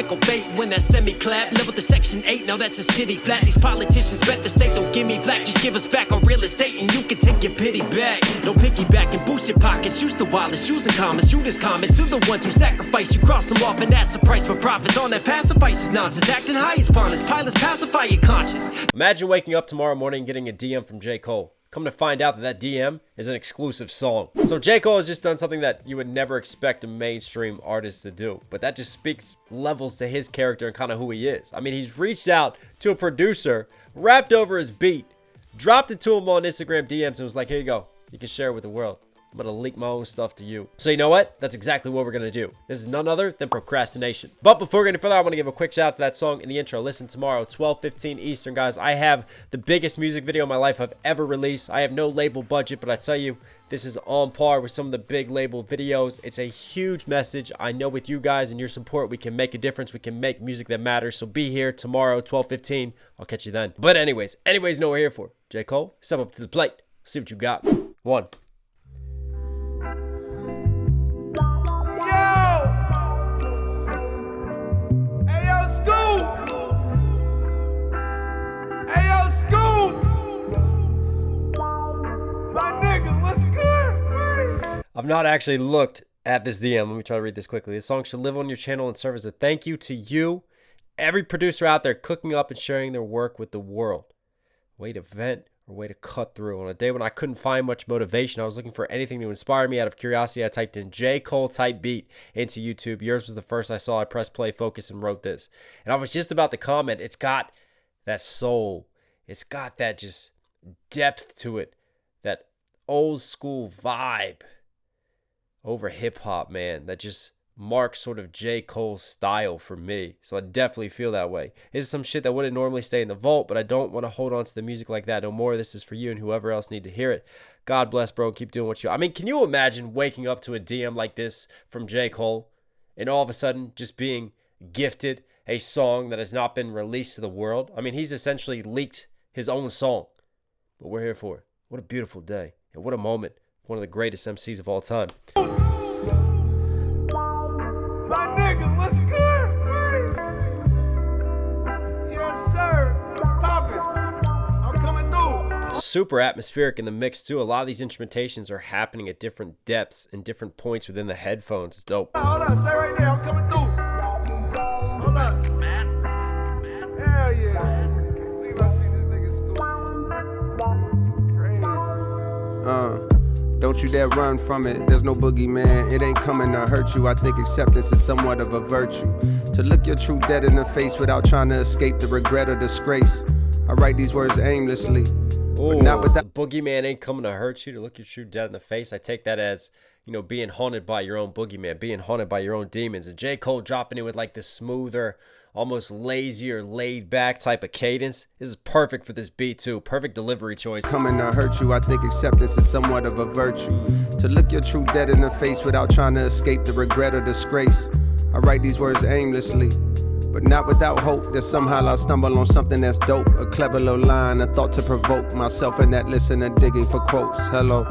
tickle fate when that semi-clap leveled the section 8, now that's a city flat. These politicians bet the state don't give me flack, just give us back our real estate and you can take your pity back. No piggyback and boost your pockets, use the wallets, using commas, shoot this comment to the ones who sacrifice. You cross them off and that's the price for profits. On that pacifies is nonsense, acting high as bonus, pilots pacify your conscience. Imagine waking up tomorrow morning and getting a DM from J. Cole. Come to find out that DM is an exclusive song. So J. Cole has just done something that you would never expect a mainstream artist to do. But that just speaks levels to his character and kind of who he is. I mean, he's reached out to a producer, rapped over his beat, dropped it to him on Instagram DMs, and was like, here you go. You can share it with the world. I'm going to leak my own stuff to you. So you know what? That's exactly what we're going to do. This is none other than Procrastination. But before we get any further, I want to give a quick shout out to that song in the intro. Listen tomorrow, 12:15 Eastern, guys. I have the biggest music video in my life I've ever released. I have no label budget, but I tell you, this is on par with some of the big label videos. It's a huge message. I know with you guys and your support, we can make a difference. We can make music that matters. So be here tomorrow, 12:15. I'll catch you then. But anyways, know what we're here for. J. Cole, step up to the plate. See what you got. 1. I've not actually looked at this DM. Let me try to read this quickly. This song should live on your channel and serve as a thank you to you, every producer out there cooking up and sharing their work with the world. Way to vent or way to cut through. On a day when I couldn't find much motivation, I was looking for anything to inspire me. Out of curiosity, I typed in J. Cole type beat into YouTube. Yours was the first I saw. I pressed play, focus, and wrote this. And I was just about to comment. It's got that soul. It's got that just depth to it. That old school vibe over hip-hop, man, that just marks sort of J. Cole's style for me. So I definitely feel that way. This is some shit that wouldn't normally stay in the vault, but I don't want to hold on to the music like that no more. This is for you and whoever else need to hear it. God bless, bro. Keep doing what you... I mean, can you imagine waking up to a DM like this from J. Cole and all of a sudden just being gifted a song that has not been released to the world? I mean, he's essentially leaked his own song, but we're here for it. What a beautiful day and what a moment. One of the greatest MCs of all time. My nigga, what's good? Yes, sir. What's poppin'? I'm coming through. Super atmospheric in the mix, too. A lot of these instrumentations are happening at different depths and different points within the headphones. It's dope. Hold on, stay right there. I'm coming through. Hold up. Hell yeah. Can't believe I see this nigga school. It's crazy. Don't you dare run from it, there's no boogeyman. It ain't coming to hurt you. I think acceptance is somewhat of a virtue. To look your true dead in the face without trying to escape the regret or disgrace. I write these words aimlessly. Oh, not with that. The boogeyman ain't coming to hurt you. To look your true dead in the face. I take that as, you know, being haunted by your own boogeyman, being haunted by your own demons. And J. Cole dropping it with like this smoother, almost lazier, laid back type of cadence. This is perfect for this beat too. Perfect delivery choice. Coming to hurt you, I think acceptance is somewhat of a virtue. To look your true dead in the face without trying to escape the regret or disgrace. I write these words aimlessly, but not without hope that somehow I'll stumble on something that's dope. A clever little line, a thought to provoke myself in that listener digging for quotes. Hello.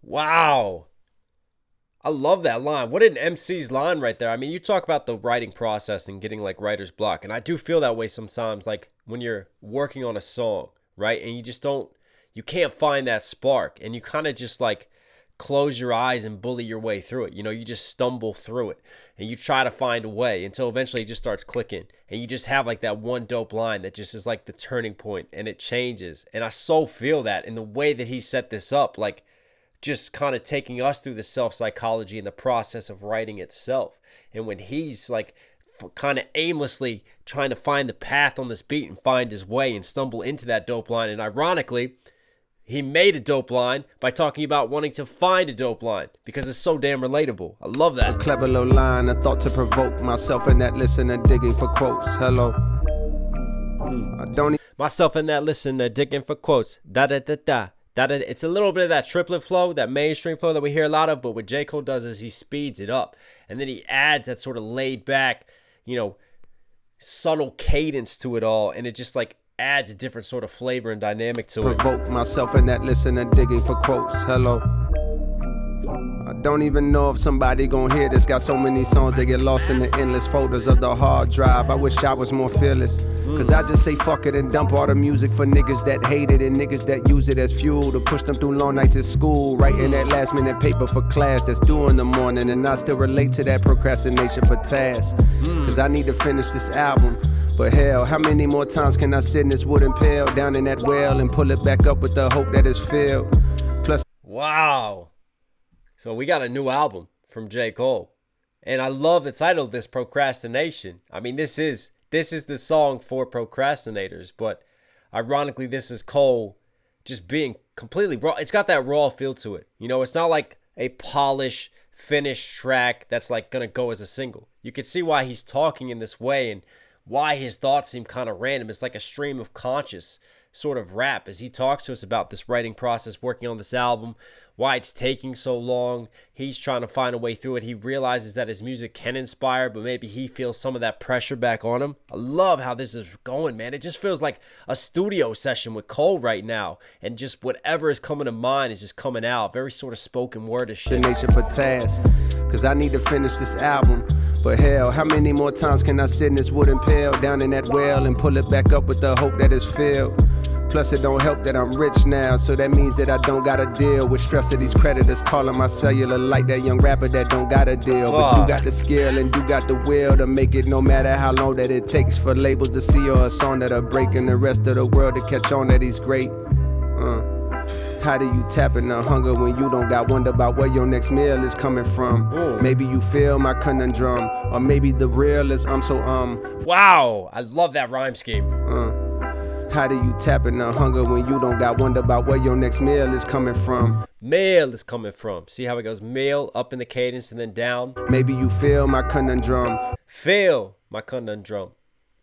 Wow. I love that line. What an MC's line right there. I mean, you talk about the writing process and getting like writer's block. And I do feel that way sometimes, like when you're working on a song, right? And you just you can't find that spark. And you kind of just like close your eyes and bully your way through it. You know, you just stumble through it and you try to find a way until eventually it just starts clicking. And you just have like that one dope line that just is like the turning point and it changes. And I so feel that in the way that he set this up, like, just kind of taking us through the self-psychology and the process of writing itself. And when he's like kind of aimlessly trying to find the path on this beat and find his way and stumble into that dope line. And ironically, he made a dope line by talking about wanting to find a dope line because it's so damn relatable. I love that. A clever little line, a thought to provoke myself in that listener digging for quotes. Hello. I don't myself in that listener digging for quotes. Da-da-da-da. It's a little bit of that triplet flow, that mainstream flow that we hear a lot of, but what J. Cole does is he speeds it up. And then he adds that sort of laid back, you know, subtle cadence to it all. And it just like adds a different sort of flavor and dynamic to it. Provoke myself in that listener digging for quotes. Hello. I don't even know if somebody gon' hear this. Got so many songs they get lost in the endless folders of the hard drive. I wish I was more fearless. Cause I just say fuck it and dump all the music for niggas that hate it and niggas that use it as fuel to push them through long nights at school. Writing that last minute paper for class that's due in the morning, and I still relate to that procrastination for tasks. Cause I need to finish this album. But hell, how many more times can I sit in this wooden pail down in that well and pull it back up with the hope that it's filled? Plus, Wow. So we got a new album from J. Cole. And I love the title of this, Procrastination. I mean, this is the song for procrastinators, but ironically, this is Cole just being completely raw. It's got that raw feel to it. You know, it's not like a polished, finished track that's like gonna go as a single. You can see why he's talking in this way and why his thoughts seem kind of random. It's like a stream of conscious sort of rap as he talks to us about this writing process, working on this album, why it's taking so long. He's trying to find a way through it. He realizes that his music can inspire, but maybe he feels some of that pressure back on him. I love how this is going, man. It just feels like a studio session with Cole right now, and just whatever is coming to mind is just coming out. Very sort of spoken word of shit. for tasks. Cause I need to finish this album. But hell, how many more times can I sit in this wooden pail down in that well and pull it back up with the hope that it's filled? Plus it don't help that I'm rich now, so that means that I don't gotta deal with stress of these creditors calling my cellular like that young rapper that don't gotta deal. But you got the skill and you got the will to make it no matter how long that it takes for labels to see or a song that are breaking the rest of the world to catch on that he's great. How do you tap in the hunger when you don't got wonder about where your next meal is coming from? Maybe you feel my conundrum, or maybe the real is I'm so Wow, I love that rhyme scheme. How do you tap in the hunger when you don't got wonder about where your next meal is coming from? Meal is coming from. See how it goes? Meal up in the cadence and then down. Maybe you feel my conundrum. Feel my conundrum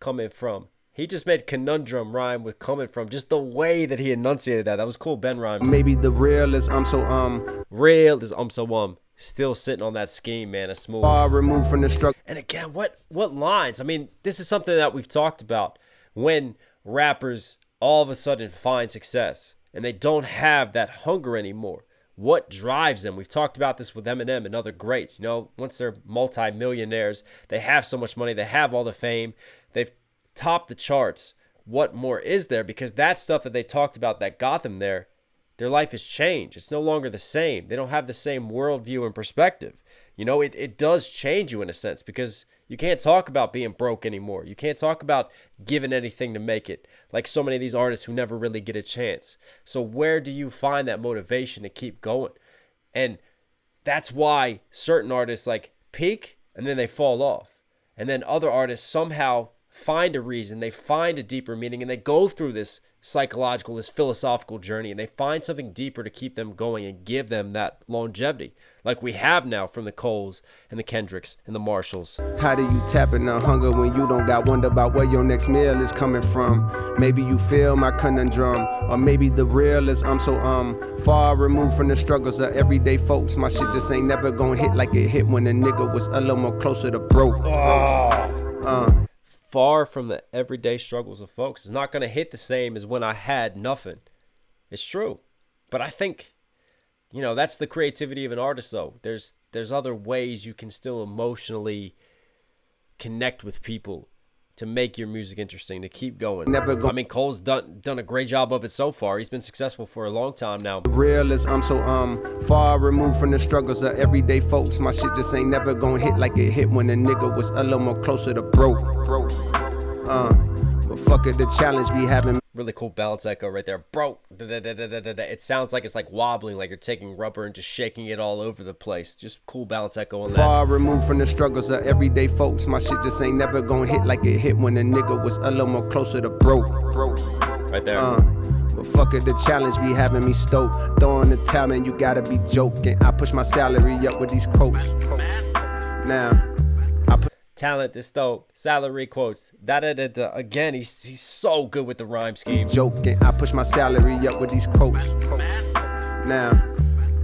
coming from. He just made conundrum rhyme with coming from. Just the way that he enunciated that. That was cool. Ben rhymes. Maybe the real is I'm so Real is so Still sitting on that scheme, man. It's smooth. Far removed from the struggle. And again, what lines? I mean, this is something that we've talked about. When rappers all of a sudden find success and they don't have that hunger anymore. What drives them? We've talked about this with Eminem and other greats. You know, once they're multi-millionaires, they have so much money, they have all the fame, they've topped the charts. What more is there? Because that stuff that they talked about that got them there, their life has changed. It's no longer the same. They don't have the same worldview and perspective. You know, it does change you in a sense, because you can't talk about being broke anymore. You can't talk about giving anything to make it, like so many of these artists who never really get a chance. So where do you find that motivation to keep going? And that's why certain artists like peak and then they fall off. And then other artists somehow find a reason, they find a deeper meaning, and they go through this psychological, this philosophical journey, and they find something deeper to keep them going and give them that longevity, like we have now from the Coles and the Kendricks and the Marshalls. How do you tap in the hunger when you don't got wonder about where your next meal is coming from? Maybe you feel my conundrum, or maybe the real is I'm so far removed from the struggles of everyday folks. My shit just ain't never gonna hit like it hit when a nigga was a little more closer to broke. Far from the everyday struggles of folks. It's not going to hit the same as when I had nothing. It's true. But I think, you know, that's the creativity of an artist, though. There's other ways you can still emotionally connect with people to make your music interesting, to keep going. I mean, Cole's done a great job of it so far. He's been successful for a long time now. The real is I'm so far removed from the struggles of everyday folks. My shit just ain't never gonna hit like it hit when a nigga was a little more closer to broke. But fuck it, the challenge be having. Really cool balance echo right there. Bro, it sounds like it's like wobbling, like you're taking rubber and just shaking it all over the place. Just cool balance echo on that. Far removed from the struggles of everyday folks. My shit just ain't never gonna hit like it hit when a nigga was a little more closer to broke. Right there. But fuck it, the challenge be having me stoked. Throwing the towel, man, you gotta be joking. I push my salary up with these quotes. Now, Talent is dope. Salary quotes. Again, he's so good with the rhyme scheme. Joking. I push my salary up with these quotes. Now,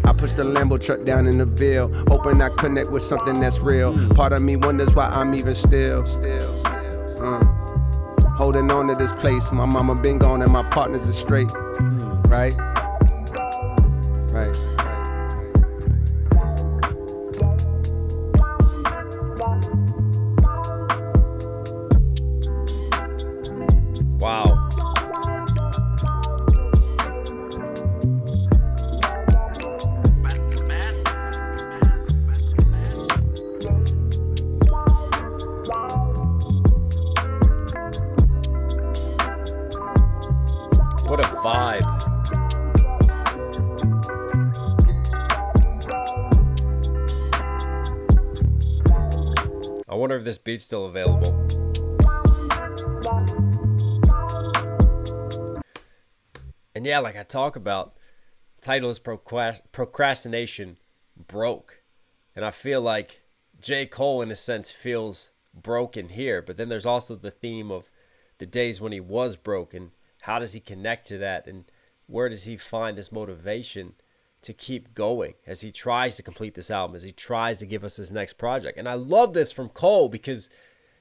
I push the Lambo truck down in the Ville, hoping I connect with something that's real. Part of me wonders why I'm even still. Holding on to this place. My mama been gone and my partners are straight. Right. wonder if this beat's still available. And yeah, like I talk about, title is Procrastination Broke. And I feel like J. Cole, in a sense, feels broken here. But then there's also the theme of the days when he was broken. How does he connect to that? And where does he find this motivation to keep going as he tries to complete this album, as he tries to give us his next project? And I love this from Cole because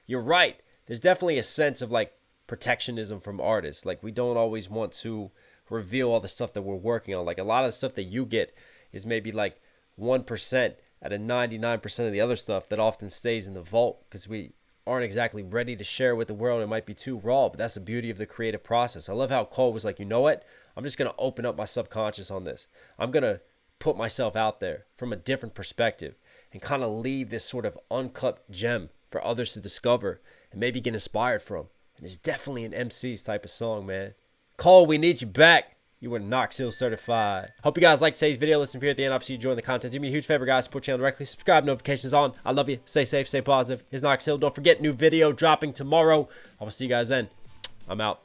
you're right. There's definitely a sense of like protectionism from artists. Like we don't always want to reveal all the stuff that we're working on. Like a lot of the stuff that you get is maybe like 1% out of 99% of the other stuff that often stays in the vault because we aren't exactly ready to share with the world. It might be too raw, but that's the beauty of the creative process. I love how Cole was like, you know what? I'm just going to open up my subconscious on this. I'm going to put myself out there from a different perspective and kind of leave this sort of uncut gem for others to discover and maybe get inspired from. And it's definitely an MC's type of song, man. Cole, we need you back. You were Knox Hill certified. Hope you guys liked today's video. Listen, if you're at the end, obviously you enjoying the content. Do me a huge favor, guys. Support the channel directly. Subscribe, notifications on. I love you. Stay safe, stay positive. Here's Knox Hill. Don't forget, new video dropping tomorrow. I will see you guys then. I'm out.